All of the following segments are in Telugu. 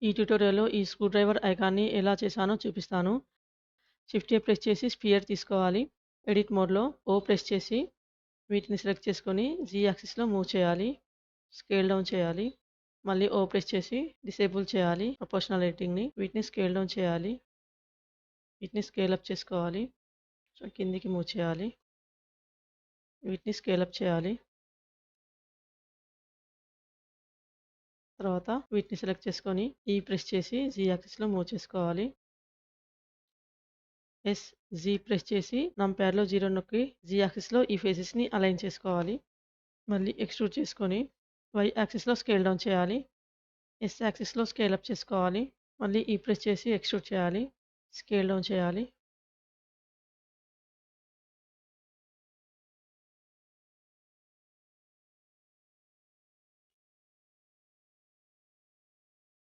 ఈ ట్యుటోరియల్‌లో ఈ స్క్రూ డ్రైవర్ ఐకాన్‌ని ఎలా చేశానో చూపిస్తాను. షిఫ్ట్ ఏ ప్రెస్ చేసి స్పియర్ తీసుకోవాలి. ఎడిట్ మోడ్‌లో ఓ ప్రెస్ చేసి వీటిని సెలెక్ట్ చేసుకొని జీ యాక్సిస్‌లో మూవ్ చేయాలి. స్కేల్ డౌన్ చేయాలి. మళ్ళీ ఓ ప్రెస్ చేసి డిసేబుల్ చేయాలి ప్రపోర్షనల్ ఎడిటింగ్‌ని. వీటిని స్కేల్ డౌన్ చేయాలి. వీటిని స్కేల్ అప్ చేసుకోవాలి. సో, కిందికి మూవ్ చేయాలి. వీటిని స్కేల్ అప్ చేయాలి. తర్వాత వీటిని సెలెక్ట్ చేసుకొని ఈ ప్రెస్ చేసి జీ యాక్సిస్‌లో మూవ్ చేసుకోవాలి. జీ ప్రెస్ చేసి నంపాడ్‌లో 0 నొక్కి జీ యాక్సిస్‌లో ఈ ఫేసెస్‌ని అలైన్ చేసుకోవాలి. మళ్ళీ ఎక్స్ట్రూడ్ చేసుకొని వై యాక్సిస్‌లో స్కేల్ డౌన్ చేయాలి. ఎస్ యాక్సిస్‌లో స్కేల్ అప్ చేసుకోవాలి. మళ్ళీ ఈ ప్రెస్ చేసి ఎక్స్ట్రూడ్ చేయాలి. స్కేల్ డౌన్ చేయాలి.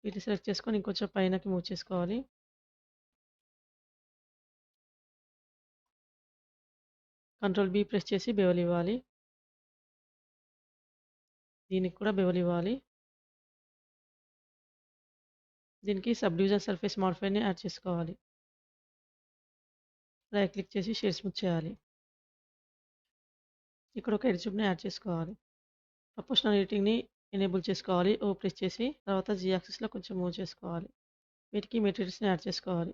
వీటిని సెలెక్ట్ చేసుకొని ఇంకొంచెం పైనకి మూవ్ చేసుకోవాలి. కంట్రోల్ బీ ప్రెస్ చేసి బెవెల్ ఇవ్వాలి. దీనికి కూడా బెవెల్ ఇవ్వాలి. దీనికి సబ్ డివిజన్ సర్ఫేస్ మాడిఫైయర్‌ని యాడ్ చేసుకోవాలి. రైట్ క్లిక్ చేసి షేడ్ స్మూత్ చేయాలి. ఇక్కడ ఒక ఎడ్జ్ యాడ్ చేసుకోవాలి. ప్రపోర్షనల్ ఎడిటింగ్‌ని ఎనేబుల్ చేసుకోవాలి. ఓ ప్రెస్ చేసి తర్వాత జీ యాక్సిస్‌లో కొంచెం మూవ్ చేసుకోవాలి. వీటికి మెటీరియల్స్‌ని యాడ్ చేసుకోవాలి.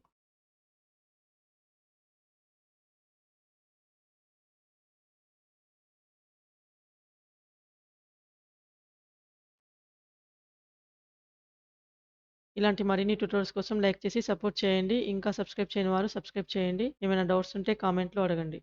ఇలాంటి మరిన్ని ట్యుటోరియల్స్ కోసం లైక్ చేసి సపోర్ట్ చేయండి. ఇంకా సబ్స్క్రైబ్ చేయని వారు సబ్స్క్రైబ్ చేయండి. ఏమైనా డౌట్స్ ఉంటే కామెంట్‌లో అడగండి.